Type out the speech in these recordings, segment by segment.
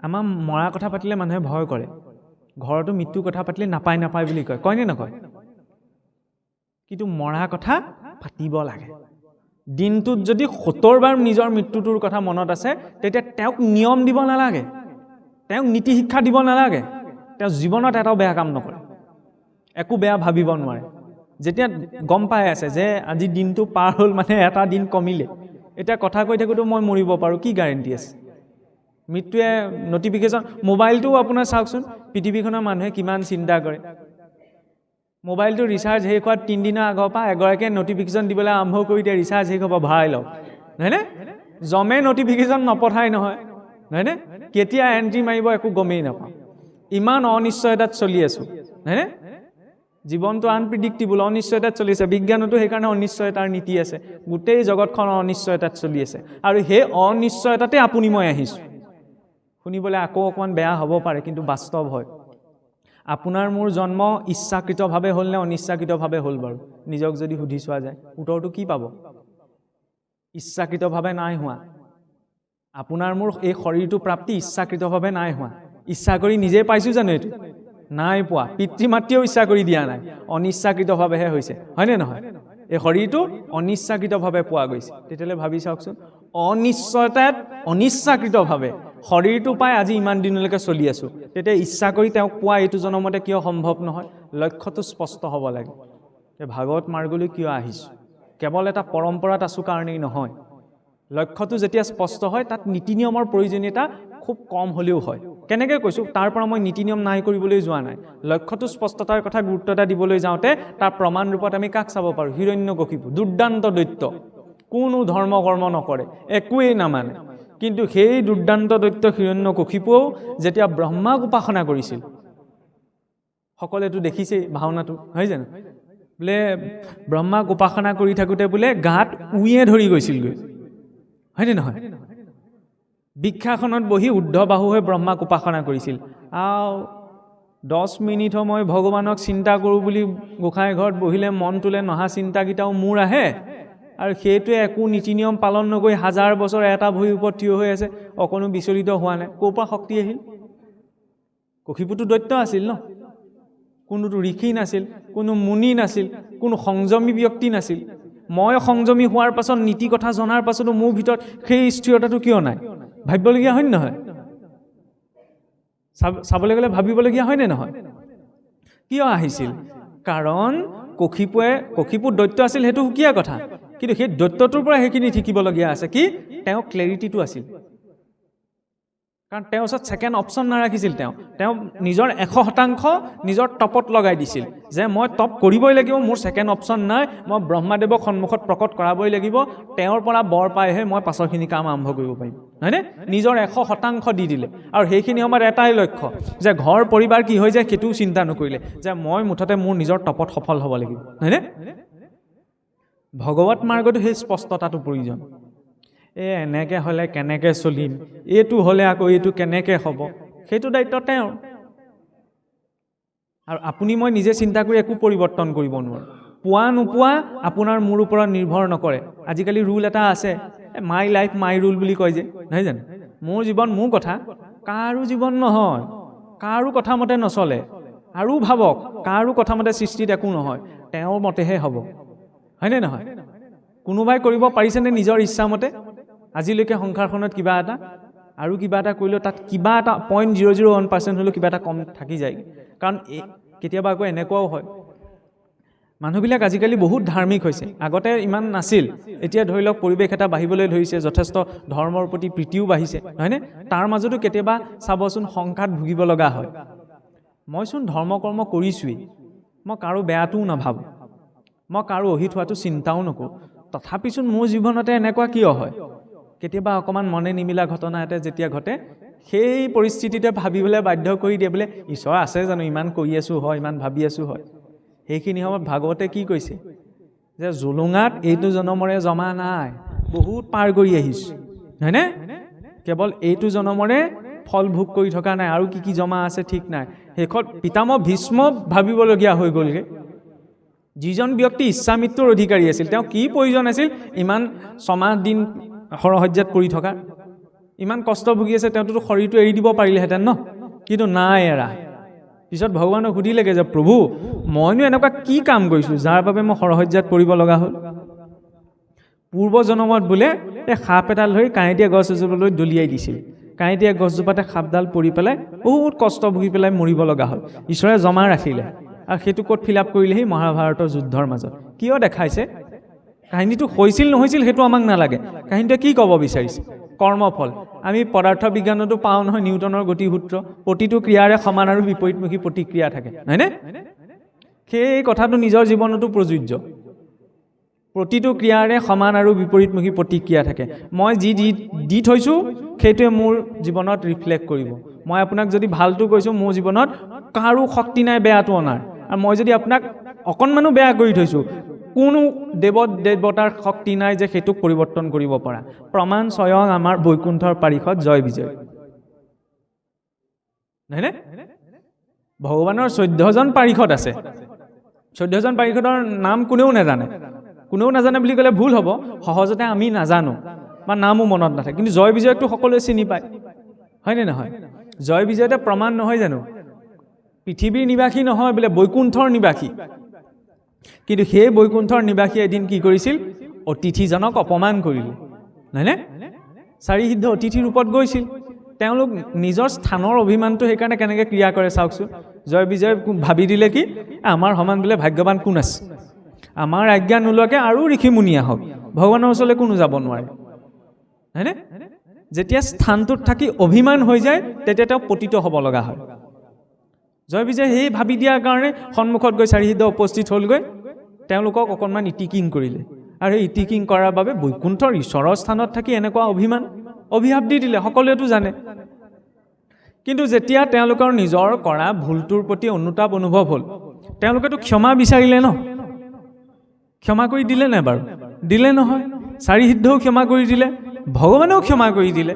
আমাৰ মৰা কথা পাতিলে মানুহে ভয় কৰে, ঘৰতো মৃত্যুৰ কথা পাতিলে নাপায় বুলি কয়, কয়নে নকয়? কিন্তু মৰা কথা পাতিব লাগে। দিনটোত যদি 70 বাৰ নিজৰ মৃত্যুটোৰ কথা মনত আছে, তেতিয়া তেওঁক নিয়ম দিব নালাগে, তেওঁক নীতি শিক্ষা দিব নালাগে, তেওঁ জীৱনত এটাও বেয়া কাম নকৰে, একো বেয়া ভাবিব নোৱাৰে। যেতিয়া গম পাই আছে যে আজি দিনটো পাৰ হ'ল, মানে এটা দিন কমিলে, এতিয়া কথা কৈ থাকোঁতো মই মৰিব পাৰোঁ, কি গ্যাৰেণ্টি আছে? মৃত্যুৱে নটিফিকেশ্যন, মোবাইলটো আপোনাৰ চাওকচোন, পৃথিৱীখনৰ মানুহে কিমান চিন্তা কৰে। মোবাইলটো ৰিচাৰ্জ শেষ হোৱাৰ 3 দিনৰ আগৰ পৰা এগৰাকীয়ে নটিফিকেশ্যন দিবলৈ আৰম্ভ কৰি দিয়ে, ৰিচাৰ্জ শেষ হ'ব ভৰাই লওক, নহয়নে? জমে নটিফিকেশ্যন নপঠাই নহয়, নহয়নে? কেতিয়া এণ্ট্ৰি মাৰিব একো গমেই নাপাওঁ। ইমান অনিশ্চয়তাত চলি আছোঁ, নহয়নে? জীৱনটো আনপ্ৰিডিক্টেবল, অনিশ্চয়তাত চলি আছে। বিজ্ঞানতো সেইকাৰণে অনিশ্চয়তাৰ নীতি আছে। গোটেই জগতখন অনিশ্চয়তাত চলি আছে, আৰু সেই অনিশ্চয়তাতে আপুনি মই আহিছোঁ। শুনিবলৈ আকৌ অকণমান বেয়া হ'ব পাৰে, কিন্তু বাস্তৱ হয়। আপোনাৰ মোৰ জন্ম ইচ্ছাকৃতভাৱে হ'ল নে অনিচ্ছাকৃতভাৱে হ'ল বাৰু? নিজক যদি সুধি চোৱা যায়, উত্তৰটো কি পাব? ইচ্ছাকৃতভাৱে নাই হোৱা। আপোনাৰ মোৰ এই শৰীৰটো প্ৰাপ্তি ইচ্ছাকৃতভাৱে নাই হোৱা। ইচ্ছা কৰি নিজে পাইছোঁ জানো? এইটো নাই পোৱা। পিতৃ মাতৃয়েও ইচ্ছা কৰি দিয়া নাই, অনিচ্ছাকৃতভাৱেহে হৈছে, হয়নে নহয়? এই শৰীৰটো অনিচ্ছাকৃতভাৱে পোৱা গৈছে। তেতিয়াহ'লে ভাবি চাওকচোন, অনিশ্চয়তাত অনিচ্ছাকৃতভাৱে শৰীৰটো পাই আজি ইমান দিনলৈকে চলি আছোঁ, তেতিয়া ইচ্ছা কৰি তেওঁক পোৱা এইটো জনমতে কিয় সম্ভৱ নহয়? লক্ষ্যটো স্পষ্ট হ'ব লাগে। ভাগৱত মাৰ্গলৈ কিয় আহিছোঁ? কেৱল এটা পৰম্পৰাত আছোঁ কাৰণেই নহয়। লক্ষ্যটো যেতিয়া স্পষ্ট হয়, তাত নীতি নিয়মৰ প্ৰয়োজনীয়তা খুব কম হ'লেও হয়। কেনেকৈ কৈছোঁ? তাৰ পৰা মই নীতি নিয়ম নাই কৰিবলৈ যোৱা নাই। লক্ষ্যটো স্পষ্টতাৰ কথা গুৰুত্ব এটা দিবলৈ যাওঁতে তাৰ প্ৰমাণ ৰূপত আমি কাক চাব পাৰোঁ? হিৰণ্যকশিপু, দুৰ্দান্ত দৈত্য, কোনো ধৰ্ম কৰ্ম নকৰে, একোৱেই নামানে। কিন্তু সেই দুৰ্দান্ত দৈত্য হিৰণ্যকশিপুও যেতিয়া ব্ৰহ্মাক উপাসনা কৰিছিল, সকলোৱেতো দেখিছেই ভাওনাটো, হয় জানো? বোলে ব্ৰহ্মাক উপাসনা কৰি থাকোঁতে বোলে গাত উঁয়ে ধৰি গৈছিলগৈ, হয়নে নহয়? বৃক্ষাসনত বহি ঊৰ্ধ্ববাহু হৈ ব্ৰহ্মাক উপাসনা কৰিছিল। 10 মিনিট সময় ভগৱানক চিন্তা কৰোঁ বুলি গোসাঁই ঘৰত বহিলে মনটোলৈ নহা চিন্তাকেইটাও মোৰ আহে, আৰু সেইটোৱে একো নীতি নিয়ম পালন নকৰি 1000 বছৰ এটা ভৰিৰ ওপৰত থিয় হৈ আছে, অকণো বিচলিত হোৱা নাই। ক'ৰ পৰা শক্তি আহিল? কশিপুটো দৈত্য আছিল ন? কোনোতো ঋষি নাছিল, কোনো মুনি নাছিল, কোনো সংযমী ব্যক্তি নাছিল। মই সংযমী হোৱাৰ পাছত, নীতি কথা জনাৰ পাছতো মোৰ ভিতৰত সেই স্থিৰতাটো কিয় নাই? ভাবিবলগীয়া হয় নে নহয়? চাবলৈ গ'লে ভাবিবলগীয়া হয় নে নহয়? কিয় আহিছিল? কাৰণ কশিপুৰ দৈত্য আছিল, সেইটো সুকীয়া কথা, কিন্তু সেই দৈত্যটোৰ পৰা সেইখিনি শিকিবলগীয়া আছে। কি? তেওঁ ক্লেৰিটিটো আছিল, কাৰণ তেওঁৰ ওচৰত ছেকেণ্ড অপশ্যন নাৰাখিছিল। তেওঁ নিজৰ 100% নিজৰ টপত লগাই দিছিল যে মই টপ কৰিবই লাগিব, মোৰ ছেকেণ্ড অপশ্যন নাই, মই ব্ৰহ্মাদেৱক সন্মুখত প্ৰকট কৰাবই লাগিব, তেওঁৰ পৰা বৰ পাইহে মই পাছৰখিনি কাম আৰম্ভ কৰিব পাৰিম, হয়নে? নিজৰ 100% দি দিলে, আৰু সেইখিনি সময়ত এটাই লক্ষ্য যে ঘৰ পৰিবাৰ কি হৈ যায় সেইটোও চিন্তা নকৰিলে, যে মই মুঠতে মোৰ নিজৰ টপত সফল হ'ব লাগিব, হয়নে? ভগৱত মাৰ্গতো সেই স্পষ্টতাটো প্ৰয়োজন। এনেকৈ হ'লে কেনেকৈ চলিম, এইটো হ'লে আকৌ এইটো কেনেকৈ হ'ব, সেইটো দায়িত্ব তেওঁৰ। আৰু আপুনি মই নিজে চিন্তা কৰি একো পৰিৱৰ্তন কৰিব নোৱাৰোঁ। পোৱা নোপোৱা আপোনাৰ মোৰ ওপৰত নিৰ্ভৰ নকৰে। আজিকালি ৰুল এটা আছে, মাই লাইফ মাই ৰুল বুলি কয় যে, নহয় জানো? মোৰ জীৱন মোৰ কথা, কাৰো জীৱন নহয়, কাৰো কথা মতে নচলে। আৰু ভাবক, কাৰো কথা মতে সৃষ্টিত একো নহয়, তেওঁৰ মতেহে হ'ব, হয়নে নহয়? কোনোবাই কৰিব পাৰিছেনে নিজৰ ইচ্ছামতে? আজিলৈকে সংসাৰখনত কিবা এটা আৰু কিবা এটা কৰিলেও তাত কিবা এটা 0.001% হ'লেও কিবা এটা কম থাকি যায়। কাৰণ কেতিয়াবা আকৌ এনেকুৱাও হয়, মানুহবিলাক আজিকালি বহুত ধাৰ্মিক হৈছে, আগতে ইমান নাছিল। এতিয়া ধৰি লওক পৰিৱেশ এটা বাঢ়িবলৈ ধৰিছে, যথেষ্ট ধৰ্মৰ প্ৰতি প্ৰীতিও বাঢ়িছে, হয়নে? তাৰ মাজতো কেতিয়াবা চাবচোন সংঘাত ভুগিব লগা হয়। মইচোন ধৰ্ম কৰ্ম কৰিছোৱেই, মই কাৰো বেয়াটোও নাভাবোঁ, মই কাৰো অহিত হোৱাটো চিন্তাও নকৰোঁ, তথাপিচোন মোৰ জীৱনতে এনেকুৱা কিয় হয়? কেতিয়াবা অকণমান মনে নিমিলা ঘটনা এটা যেতিয়া ঘটে, সেই পৰিস্থিতিতে ভাবিবলৈ বাধ্য কৰি দিয়ে, বোলে ঈশ্বৰ আছে জানো, ইমান কৰি আছোঁ হয়, ইমান ভাবি আছোঁ হয়। সেইখিনি সময়ত ভাগৱতে কি কৈছে? যে জুলুঙাত এইটো জনমৰে জমা নাই, বহুত পাৰ কৰি আহিছোঁ, হয়নে? কেৱল এইটো জনমৰে ফল ভোগ কৰি থকা নাই, আৰু কি কি জমা আছে ঠিক নাই। শেষত পিতামহ ভীষ্ম ভাবিবলগীয়া হৈ গ'লগৈ। যিজন ব্যক্তি ইচ্ছা মৃত্যুৰ অধিকাৰী আছিল, তেওঁ কি প্ৰয়োজন আছিল ইমান 6 মাহ দিন সৰহজ্যাত পৰি থকা? ইমান কষ্ট ভুগি আছে, তেওঁতো শৰীৰটো এৰি দিব পাৰিলেহেঁতেন ন, কিন্তু নাই এৰা। পিছত ভগৱানক সুধিলেগৈ যে প্ৰভু, মইনো এনেকুৱা কি কাম কৰিছোঁ যাৰ বাবে মই সৰহজ্যাত পৰিব লগা হ'ল? পূৰ্ব জন্মত বোলে এই সাপ এডাল ধৰি কাঁইটীয়া গছ এজোপালৈ দলিয়াই দিছিল। কাঁইটীয়া গছজোপাতে সাপডাল পৰি পেলাই বহুত কষ্ট ভুগি পেলাই মৰিব লগা হ'ল। ঈশ্বৰে জমা ৰাখিলে আৰু সেইটো ক'ত ফিল আপ কৰিলেহি? মহাভাৰতৰ যুদ্ধৰ মাজত। কিয় দেখাইছে? কাহিনীটো হৈছিল নহৈছিল সেইটো আমাক নালাগে, কাহিনীটোৱে কি ক'ব বিচাৰিছে? কৰ্মফল। আমি পদাৰ্থ বিজ্ঞানতো পাওঁ নহয় নিউটনৰ গতিসূত্ৰ, প্ৰতিটো ক্ৰিয়াৰে সমান আৰু বিপৰীতমুখী প্ৰতিক্ৰিয়া থাকে, হয়নে? সেই কথাটো নিজৰ জীৱনতো প্ৰযোজ্য। প্ৰতিটো ক্ৰিয়াৰে সমান আৰু বিপৰীতমুখী প্ৰতিক্ৰিয়া থাকে। মই যি দি থৈছোঁ সেইটোৱে মোৰ জীৱনত ৰিফ্লেক্ট কৰিব। মই আপোনাক যদি ভালটো কৈছোঁ, মোৰ জীৱনত কাৰো শক্তি নাই বেয়াটো অনাৰ। আৰু মই যদি আপোনাক অকণমানো বেয়া কৰি থৈছোঁ, কোনো দেৱতাৰ শক্তি নাই যে সেইটোক পৰিৱৰ্তন কৰিব পৰা। প্ৰমাণ স্বয়ং আমাৰ বৈকুণ্ঠৰ পাৰিষদ জয় বিজয়, নহয়নে? ভগৱানৰ 14জন পাৰিষদ আছে। 14জন পাৰিষদৰ নাম কোনেও নাজানে। কোনেও নাজানে বুলি ক'লে ভুল হ'ব, সহজতে আমি নাজানো বা নামো মনত নাথাকে। কিন্তু জয় বিজয়কটো সকলোৱে চিনি পায়, হয়নে নহয়? জয় বিজয়তে প্ৰমাণ নহয় জানো? পৃথিৱীৰ নিবাসী নহয় বোলে, বৈকুণ্ঠৰ নিবাসী। কিন্তু সেই বৈকুণ্ঠৰ নিবাসী এদিন কি কৰিছিল? অতিথিজনক অপমান কৰিলে, নহয়নে? চাৰিসিদ্ধ অতিথি ৰূপত গৈছিল। তেওঁলোক নিজৰ স্থানৰ অভিমানটো সেইকাৰণে কেনেকৈ ক্ৰিয়া কৰে চাওকচোন। জয় বিজয় ভাবি দিলে কি, আমাৰ সমান বোলে ভাগ্যৱান কোন আছে? আমাৰ আজ্ঞা নোলোৱাকৈ আৰু ঋষিমুনি আহক, ভগৱানৰ ওচৰলৈ কোনো যাব নোৱাৰে, হয়নে? যেতিয়া স্থানটোত থাকি অভিমান হৈ যায় তেতিয়া তেওঁ পতিত হ'ব লগা হয়। জয় বিজয় সেই ভাবি দিয়াৰ কাৰণে সন্মুখত গৈ চাৰিসিদ্ধ উপস্থিত হ'লগৈ, তেওঁলোকক অকণমান ইটিকিং কৰিলে। আৰু সেই ইটিকিং কৰাৰ বাবে বৈকুণ্ঠৰ ঈশ্বৰৰ স্থানত থাকি এনেকুৱা অভিশাপ দি দিলে, সকলোৱেতো জানে। কিন্তু যেতিয়া তেওঁলোকৰ নিজৰ কৰা ভুলটোৰ প্ৰতি অনুতাপ অনুভৱ হ'ল, তেওঁলোকেতো ক্ষমা বিচাৰিলে ন? ক্ষমা কৰি দিলে নাই বাৰু? দিলে নহয়। চাৰিসিদ্ধও ক্ষমা কৰি দিলে, ভগৱানেও ক্ষমা কৰি দিলে।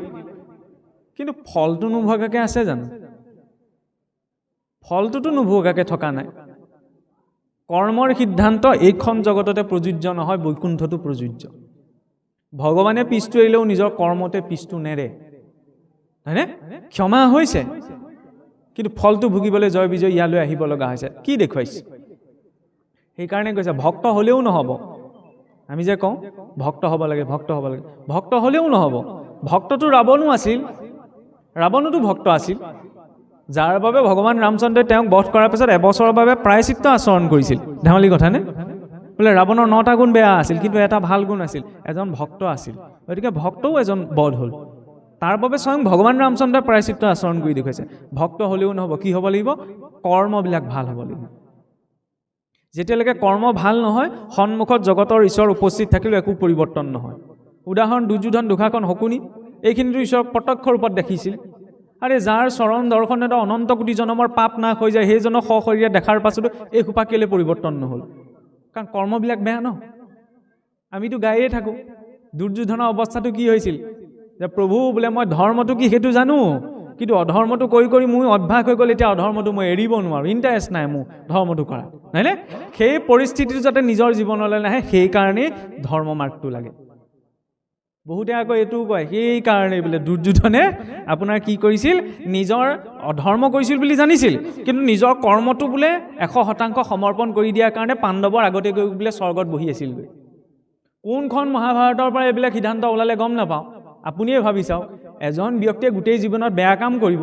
কিন্তু ফলটো নোভোগাকৈ আছে জানো? ফলটোতো নোভোগাকৈ থকা নাই। কৰ্মৰ সিদ্ধান্ত এইখন জগততে প্ৰযোজ্য নহয়, বৈকুণ্ঠতো প্ৰযোজ্য। ভগৱানে পিছটো এৰিলেও নিজৰ কৰ্মতে পিছটো নেৰে, হয়নে? ক্ষমা হৈছে, কিন্তু ফলটো ভুগিবলৈ জয় বিজয় ইয়ালৈ আহিব লগা হৈছে। কি দেখুৱাইছে? সেইকাৰণে কৈছে ভক্ত হ'লেও নহ'ব। আমি যে কওঁ ভক্ত হ'ব লাগে, ভক্ত হ'ব লাগে, ভক্ত হ'লেও নহ'ব। ভক্তটো ৰাৱণো আছিল, ৰাৱণোতো ভক্ত আছিল, যাৰ বাবে ভগৱান ৰামচন্দ্ৰই তেওঁক বধ কৰাৰ পিছত এবছৰৰ বাবে প্ৰায়চিত্ত আচৰণ কৰিছিল। ধেমালি কথানে? বোলে ৰাৱণৰ 9টা গুণ বেয়া আছিল, কিন্তু এটা ভাল গুণ আছিল, এজন ভক্ত আছিল। গতিকে ভক্তও এজন বধ হ'ল। তাৰ বাবে স্বয়ং ভগৱান ৰামচন্দ্ৰই প্ৰায়চিত্ত আচৰণ কৰি দেখুৱাইছে। ভক্ত হ'লেও নহ'ব, কি হ'ব লাগিব? কৰ্মবিলাক ভাল হ'ব লাগিব। যেতিয়ালৈকে কৰ্ম ভাল নহয়, সন্মুখত জগতৰ ঈশ্বৰ উপস্থিত থাকিলেও একো পৰিৱৰ্তন নহয়। উদাহৰণ দুৰ্যোধন, দুঃশাসন, শকুনি, এইখিনিতো ঈশ্বৰক প্ৰত্যক্ষ ৰূপত দেখিছিল। আৰে যাৰ চৰণ দৰ্শনেতো অনন্ত কোটি জনমৰ পাপ নাশ হৈ যায়, সেইজনক সশৰীৰে দেখাৰ পাছতো এই সোপা কেলে পৰিৱৰ্তন নহ'ল? কাৰণ কৰ্মবিলাক বেয়া ন? আমিতো গায়ে থাকোঁ। দুৰ্যোধনৰ অৱস্থাটো কি হৈছিল? যে প্ৰভু বোলে মই ধৰ্মটো কি সেইটো জানো, কিন্তু অধৰ্মটো কৰি কৰি মোৰ অভ্যাস হৈ গ'ল, এতিয়া অধৰ্মটো মই এৰিব নোৱাৰোঁ, ইণ্টাৰেষ্ট নাই মোৰ ধৰ্মটো কৰা, নহয়নে? সেই পৰিস্থিতিটো যাতে নিজৰ জীৱনলৈ নাহে, সেইকাৰণেই ধৰ্ম মাৰ্গটো লাগে। বহুতে আকৌ এইটোও কয়, সেইকাৰণে বোলে দুৰ্যোধনে আপোনাৰ কি কৰিছিল? নিজৰ অধৰ্ম কৰিছিল বুলি জানিছিল, কিন্তু নিজৰ কৰ্মটো বোলে 100% সমৰ্পণ কৰি দিয়াৰ কাৰণে পাণ্ডৱৰ আগতে গৈ বোলে স্বৰ্গত বহি আছিলগৈ। কোনখন মহাভাৰতৰ পৰা এইবিলাক সিদ্ধান্ত ওলালে গম নাপাওঁ। আপুনিয়ে ভাবি চাওক, এজন ব্যক্তিয়ে গোটেই জীৱনত বেয়া কাম কৰিব,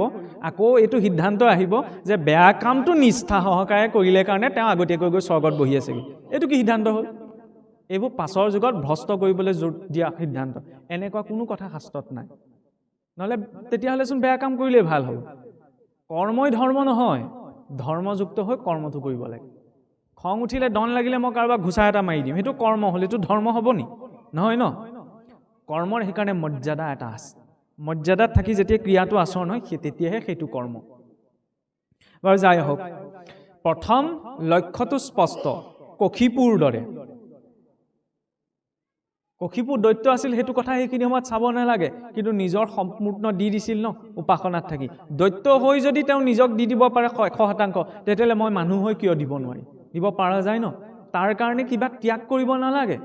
আকৌ এইটো সিদ্ধান্ত আহিব যে বেয়া কামটো নিষ্ঠা সহকাৰে কৰিলে কাৰণে তেওঁ আগতীয়াকৈ গৈ স্বৰ্গত বহি আছেগৈ। এইটো কি সিদ্ধান্ত হ'ল? এইবোৰ পাছৰ যুগত ভ্ৰষ্ট কৰিবলৈ জোৰ দিয়া সিদ্ধান্ত। এনেকুৱা কোনো কথা শাস্ত্ৰত নাই। নহ'লে তেতিয়াহ'লেচোন বেয়া কাম কৰিলেই ভাল হ'ব। কৰ্মই ধৰ্ম নহয়, ধৰ্মযুক্ত হৈ কৰ্মটো কৰিব লাগে। খং উঠিলে, ডন লাগিলে মই কাৰোবাক ঘুচা এটা মাৰি দিম, সেইটো কৰ্ম হ'ল, এইটো ধৰ্ম হ'ব নি? নহয় ন? কৰ্মৰ সেইকাৰণে মৰ্যাদা এটা আছে। মৰ্যাদাত থাকি যেতিয়া ক্ৰিয়াটো আচৰণ হয়, তেতিয়াহে সেইটো কৰ্ম। বাৰু যাই হওক, প্ৰথম লক্ষ্যটো স্পষ্ট, কশিপুৰ দৰে। কশিপুৰ দৈত্য আছিল, সেইটো কথা সেইখিনি সময়ত চাব নালাগে, কিন্তু নিজৰ সম্পূৰ্ণ দি দিছিল ন উপাসনাত থাকি। দৈত্য হৈ যদি তেওঁ নিজক দি দিব পাৰে 100%, তেতিয়াহ'লে মই মানুহ হৈ কিয় দিব নোৱাৰি? দিব পৰা যায় ন? তাৰ কাৰণে কিবা ত্যাগ কৰিব নালাগে।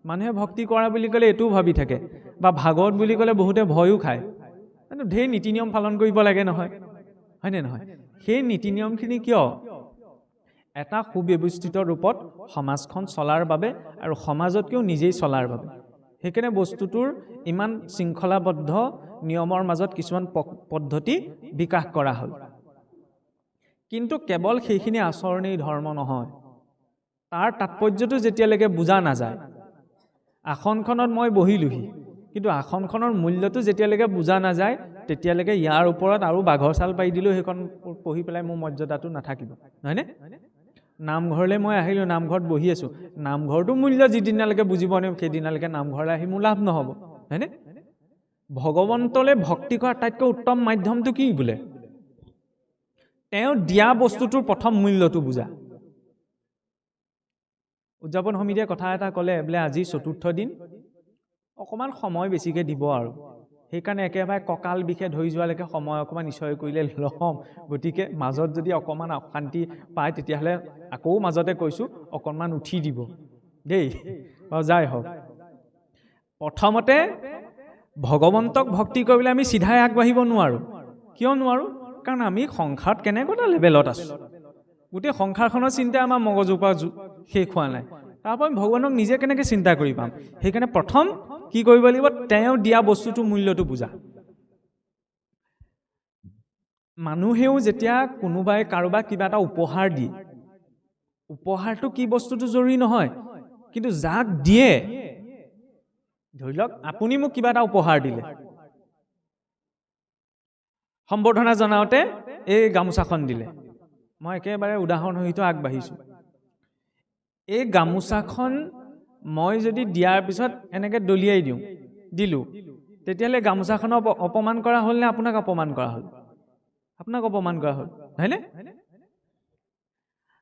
মানুহে ভক্তি কৰা বুলি ক'লে এইটোও ভাবি থাকে, বা ভাগৱত বুলি ক'লে বহুতে ভয়ো খায়। ঢেৰ নীতি নিয়ম পালন কৰিব লাগে নহয়, হয়নে নহয়? সেই নীতি নিয়মখিনি কিয়? এটা সুব্যৱস্থিত ৰূপত সমাজখন চলাৰ বাবে আৰু সমাজতকৈও নিজেই চলাৰ বাবে। সেইকাৰণে বস্তুটোৰ ইমান শৃংখলাবদ্ধ নিয়মৰ মাজত কিছুমান পদ্ধতি বিকাশ কৰা হ'ল। কিন্তু কেৱল সেইখিনি আচৰণেই ধৰ্ম নহয়, তাৰ তাৎপৰ্যটো যেতিয়ালৈকে বুজা নাযায়। আসনখনত মই বহিলোহি, কিন্তু আসনখনৰ মূল্যটো যেতিয়ালৈকে বুজা নাযায় তেতিয়ালৈকে ইয়াৰ ওপৰত আৰু বাঘৰ ছাল পাৰি দিলেও সেইখন পঢ়ি পেলাই মোৰ মৰ্যাদাটো নাথাকিব, নহয়নে? নামঘৰলৈ মই আহিলোঁ, নামঘৰত বহি আছোঁ, নামঘৰটো মূল্য যিদিনালৈকে বুজিব নোৱাৰিম সেইদিনালৈকে নামঘৰলৈ আহি মোৰ লাভ নহ'ব, হয়নে? ভগৱন্তলৈ ভক্তি কৰা আটাইতকৈ উত্তম মাধ্যমটো কি বোলে? তেওঁ দিয়া বস্তুটোৰ প্ৰথম মূল্যটো বুজা। উদযাপন সমিতিয়ে কথা এটা ক'লে বোলে আজি ৪ৰ্থ দিন, অকণমান সময় বেছিকৈ দিব আৰু সেইকাৰণে একেবাৰে কঁকাল বিষে ধৰি যোৱালৈকে সময় অকণমান নিশ্চয় কৰিলে ল'ম। গতিকে মাজত যদি অকণমান অশান্তি পায় তেতিয়াহ'লে আকৌ মাজতে কৈছোঁ অকণমান উঠি দিব দেই, বাৰু যাই হওক। প্ৰথমতে ভগৱন্তক ভক্তি কৰিবলৈ আমি চিধাই আগবাঢ়িব নোৱাৰোঁ। কিয় নোৱাৰোঁ? কাৰণ আমি সংসাৰত কেনেকুৱা লেভেলত আছোঁ, গোটেই সংসাৰখনৰ চিন্তা আমাৰ মগজুৰ পৰা শেষ হোৱা নাই। তাৰপৰা আমি ভগৱানক নিজে কেনেকৈ চিন্তা কৰি পাম? সেইকাৰণে প্ৰথম কি কৰিব লাগিব? তেওঁ দিয়া বস্তুটোৰ মূল্যটো বুজা। মানুহেও যেতিয়া কোনোবাই কাৰোবাক কিবা এটা উপহাৰ দিয়ে, উপহাৰটো কি বস্তুটো জৰুৰী নহয়, কিন্তু যাক দিয়ে, ধৰি লওক আপুনি মোক কিবা এটা উপহাৰ দিলে, সম্বৰ্ধনা জনাওঁতে এই গামোচাখন দিলে, মই একেবাৰে উদাহৰণ সহিত আগবাঢ়িছোঁ। এই গামোচাখন মই যদি দিয়াৰ পিছত এনেকৈ দলিয়াই দিলোঁ, তেতিয়াহ'লে গামোচাখনক অপমান কৰা হ'ল নে আপোনাক অপমান কৰা হ'ল? আপোনাক অপমান কৰা হ'ল, হয়নে?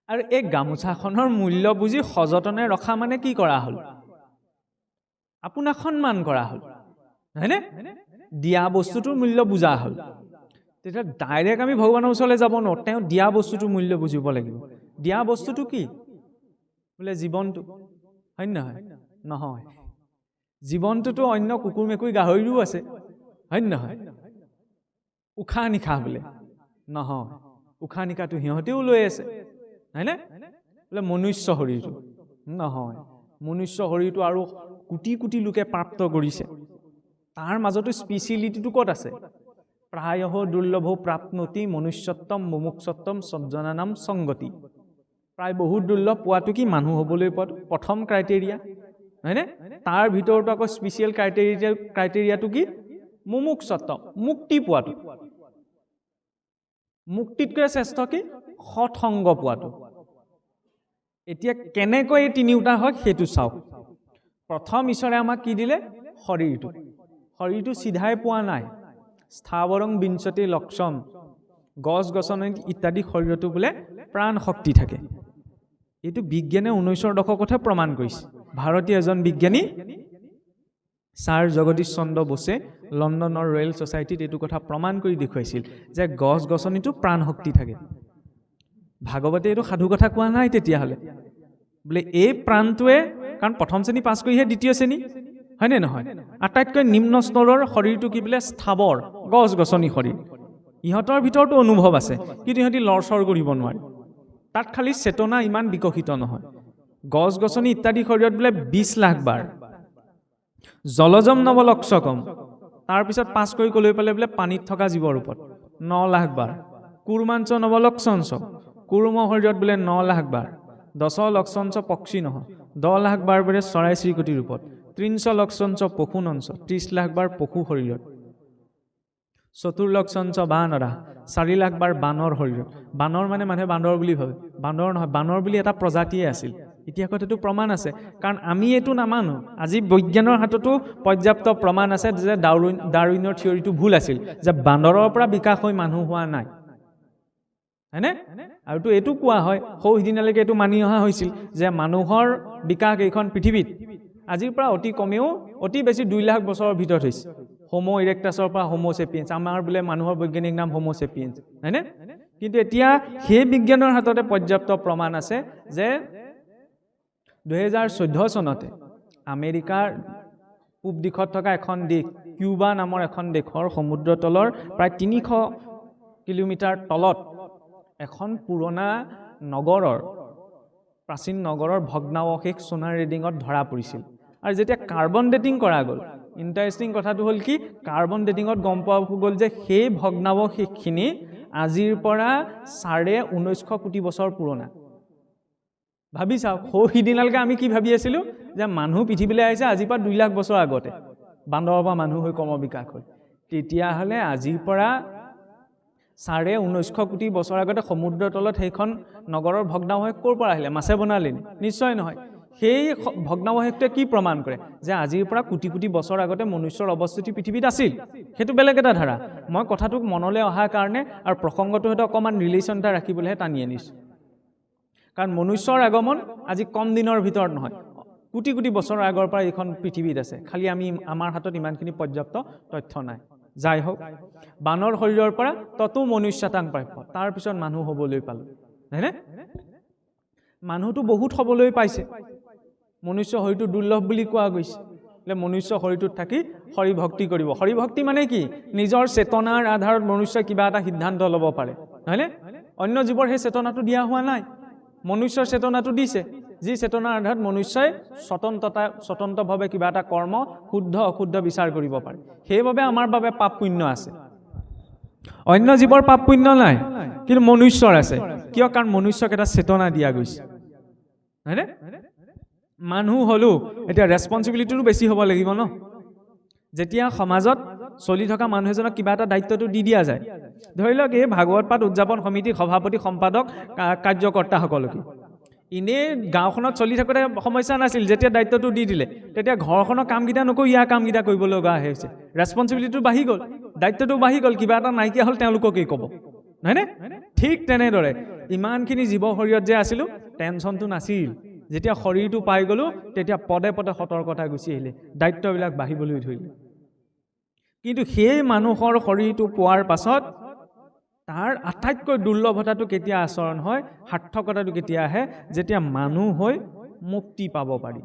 আৰু এই গামোচাখনৰ মূল্য বুজি সযতনে ৰখা মানে কি কৰা হ'ল? আপোনাক সন্মান কৰা হ'ল, হয়নে? দিয়া বস্তুটোৰ মূল্য বুজা হ'ল। তেতিয়া ডাইৰেক্ট আমি ভগৱানৰ ওচৰলৈ যাব নোৱাৰোঁ, তেওঁ দিয়া বস্তুটোৰ মূল্য বুজিব লাগিব। দিয়া বস্তুটো কি? বোলে জীৱনটো, হয় নহয়? নহয়, জীৱনটোতো অন্য কুকুৰ মেকুৰী গাহৰিও আছে, হয় নহয়? উশাহ নিশাহ বোলে নহয়, উশাহ নিশাহটো সিহঁতেও লৈ আছে, হয়নে? বোলে মনুষ্য শৰীৰটো নহয়, মনুষ্য শৰীৰটো আৰু কোটি কোটি লোকে প্ৰাপ্ত কৰিছে। তাৰ মাজতো স্পেচিয়েলিটিটো ক'ত আছে? প্ৰায়ঃ দুৰ্লভ প্ৰাপ্নতি মনুষ্যত্বম মুমুক্ষত্বম সজ্জনানাম সংগতি। প্ৰায় বহুত দুৰ্লভ পোৱাটো কি? মানুহ হ'বলৈ পোৱাটো প্ৰথম ক্ৰাইটেৰিয়া, হয়নে? তাৰ ভিতৰতো আকৌ স্পেচিয়েল ক্ৰাইটেৰিয়াটো কি? মুমুক্ষত্ব, মুক্তি পোৱাটো। মুক্তিতকৈ শ্ৰেষ্ঠ কি? সৎসংগ পোৱাটো। এতিয়া কেনেকৈ এই তিনিওটা হয় সেইটো চাওক। প্ৰথম ঈশ্বৰে আমাক কি দিলে? শৰীৰটো। শৰীৰটো চিধাই পোৱা নাই। স্থাৱৰং বিঞ্চতি লক্ষম, গছ গছনি ইত্যাদি শৰীৰতো বোলে প্ৰাণ শক্তি থাকে। এইটো বিজ্ঞানে 19ৰ দশকতহে প্ৰমাণ কৰিছে। ভাৰতীয় এজন বিজ্ঞানী ছাৰ জগদীশ চন্দ্ৰ বসুৱে লণ্ডনৰ ৰয়েল ছ'চাইটিত এইটো কথা প্ৰমাণ কৰি দেখুৱাইছিল যে গছ গছনিতো প্ৰাণ শক্তি থাকে। ভাগৱতে এইটো সাধু কথা কোৱা নাই তেতিয়াহ'লে। বোলে এই প্ৰাণটোৱে, কাৰণ প্ৰথম শ্ৰেণী পাছ কৰিহে দ্বিতীয় শ্ৰেণী, হয়নে নহয়? আটাইতকৈ নিম্ন স্তৰৰ শৰীৰটো কি বোলে? স্থাৱৰ গছ গছনি শৰীৰ। ইহঁতৰ ভিতৰতো অনুভৱ আছে, কিন্তু ইহঁতি লৰচৰ কৰিব নোৱাৰে। তাত খালি চেতনা ইমান বিকশিত নহয়। গছ গছনি ইত্যাদি শৰীৰত বোলে 20 লাখ বাৰ। জলজম নৱলক্ষকম, তাৰপিছত পাছ কৰি ক'লৈ পালে বোলে? পানীত থকা জীৱৰ ৰূপত 9 লাখ বাৰ। কুৰ্মাঞ্চ নৱলক্ষঞ্চ, কুৰ্ম শৰীৰত বোলে 9 লাখ বাৰ। 10 লক্ষঞ্চ পক্ষী নহয়, 10 লাখ বাৰ বোলে চৰাই চিৰিকটিৰ ৰূপত। 30 লক্ষঞ্চ পশুনঞ্চ, 30 লাখ বাৰ পশু শৰীৰত। 4 লক্ষঞ্চ বানৰা, 4 লাখ বাৰ বানৰ শৰীৰত। বানৰ মানে মানুহে বান্দৰ বুলি ভাবে, বান্দৰ নহয়, বানৰ বুলি এটা প্ৰজাতিয়ে আছিল। ইতিহাসত এইটো প্ৰমাণ আছে, কাৰণ আমি এইটো নামানো। আজি বিজ্ঞানৰ হাততো পৰ্যাপ্ত প্ৰমাণ আছে যে ডাৰউইনৰ থিয়ৰিটো ভুল আছিল, যে বান্দৰৰ পৰা বিকাশ হৈ মানুহ হোৱা নাই, হয়নে? আৰুতো এইটো কোৱা হয়, সৌ সিদিনালৈকে এইটো মানি অহা হৈছিল যে মানুহৰ বিকাশ এইখন পৃথিৱীত আজিৰ পৰা অতি কমেও অতি বেছি 2 লাখ বছৰৰ ভিতৰত হৈছে। হোমো ইৰেক্টাছৰ পৰা হোমো চেপিয়েন্স, আমাৰ বোলে মানুহৰ বৈজ্ঞানিক নাম হোমো চেপিয়েন্স, হয়নে? কিন্তু এতিয়া সেই বিজ্ঞানৰ হাততে পৰ্যাপ্ত প্ৰমাণ আছে যে 2014 চনতে আমেৰিকাৰ পূব দিশত থকা এখন দেশ কিউবা নামৰ এখন দেশৰ সমুদ্ৰ তলৰ প্ৰায় 300 কিলোমিটাৰ তলত এখন পুৰণা নগৰৰ প্ৰাচীন নগৰৰ ভগ্নাৱশেষ সোনাৰ ৰিডিঙত ধৰা পৰিছিল আৰু যেতিয়া কাৰ্বন ডেটিং কৰা গ'ল ইণ্টাৰেষ্টিং কথাটো হ'ল কি কাৰ্বন ডেটিঙত গম পোৱা গ'ল যে সেই ভগ্নাৱশেষখিনি আজিৰ পৰা 19.5 কোটি বছৰ পুৰণা ভাবি চাওক সিদিনালৈকে আমি কি ভাবি আছিলোঁ যে মানুহ পৃথিৱীলৈ আহিছে আজিৰ পৰা 2 লাখ বছৰ আগতে বান্দৰৰ পৰা মানুহ হৈ ক্ৰম বিকাশ হ'ল তেতিয়াহ'লে আজিৰ পৰা 19.5 কোটি বছৰ আগতে সমুদ্ৰৰ তলত সেইখন নগৰৰ ভগ্নাৱশেষ ক'ৰ পৰা আহিলে মাছে বনালে নিশ্চয় নহয় সেই ভগ্নাৱশেষটোৱে কি প্ৰমাণ কৰে যে আজিৰ পৰা কোটি কোটি বছৰ আগতে মনুষ্যৰ অৱস্থিতি পৃথিৱীত আছিল সেইটো বেলেগ এটা ধাৰা মই কথাটোক মনলৈ অহাৰ কাৰণে আৰু প্ৰসংগটোৰ সৈতে অকণমান ৰিলেশ্যন এটা ৰাখিবলৈহে টানি আনিছোঁ কাৰণ মনুষ্যৰ আগমন আজি কম দিনৰ ভিতৰত নহয় কোটি কোটি বছৰৰ আগৰ পৰা এইখন পৃথিৱীত আছে খালি আমি আমাৰ হাতত ইমানখিনি পৰ্যাপ্ত তথ্য নাই যাই হোক বানৰ শৰীৰৰ পৰা ততো মনুষ্যতাং প্ৰাপ্য তাৰপিছত মানুহ হ'বলৈ পালোঁ হয়নে মানুহটো বহুত হ'বলৈ পাইছে মনুষ্য শৰীৰটো দুৰ্লভ বুলি কোৱা গৈছে বোলে মনুষ্য শৰীৰটোত থাকি হৰি ভক্তি কৰিব হৰি ভক্তি মানে কি নিজৰ চেতনাৰ আধাৰত মনুষ্যই কিবা এটা সিদ্ধান্ত ল'ব পাৰে হয়নে অন্য জীৱৰ সেই চেতনাটো দিয়া হোৱা নাই মনুষ্যৰ চেতনাটো দিছে যি চেতনাৰ আধাৰত মনুষ্যই স্বতন্ত্ৰভাৱে কিবা এটা কৰ্ম শুদ্ধ অশুদ্ধ বিচাৰ কৰিব পাৰে সেইবাবে আমাৰ বাবে পাপ পুণ্য আছে অন্য জীৱৰ পাপ পুণ্য নাই কিন্তু মনুষ্যৰ আছে কিয় কাৰণ মনুষ্যক এটা চেতনা দিয়া গৈছে হয়নে মানুহ হলো এতিয়া ৰেছপন্সিবিলিটিটো বেছি হ'ব লাগিব ন যেতিয়া সমাজত চলি থকা মানুহ এজনক কিবা এটা দায়িত্বটো দি দিয়া যায় ধৰি লওক এই ভাগৱত পাঠ উদযাপন সমিতিৰ সভাপতি সম্পাদক কাৰ্যকৰ্তাসকলকে এনেই গাঁওখনত চলি থাকোঁতে সমস্যা নাছিল যেতিয়া দায়িত্বটো দি দিলে তেতিয়া ঘৰখনৰ কামকেইটা নকৰি ইয়াৰ কামকেইটা কৰিব লগা হৈছে ৰেছপন্সিবিলিটিটো বাঢ়ি গ'ল দায়িত্বটো বাঢ়ি গ'ল কিবা এটা নাইকিয়া হ'ল তেওঁলোককেই ক'ব নহয়নে ঠিক তেনেদৰে ইমানখিনি জীৱ শৰীৰত যে আছিলোঁ টেনশ্যনটো নাছিল যেতিয়া শৰীৰটো পাই গ'লো তেতিয়া পদে পদে সতৰ্কতা গুচি আহিলে দায়িত্ববিলাক বাঢ়িবলৈ ধৰিলে কিন্তু সেই মানুহৰ শৰীৰটো পোৱাৰ পাছত তাৰ আটাইতকৈ দুৰ্লভতাটো কেতিয়া আচৰণ হয় সাৰ্থকতাটো কেতিয়া আহে যেতিয়া মানুহ হৈ মুক্তি পাব পাৰি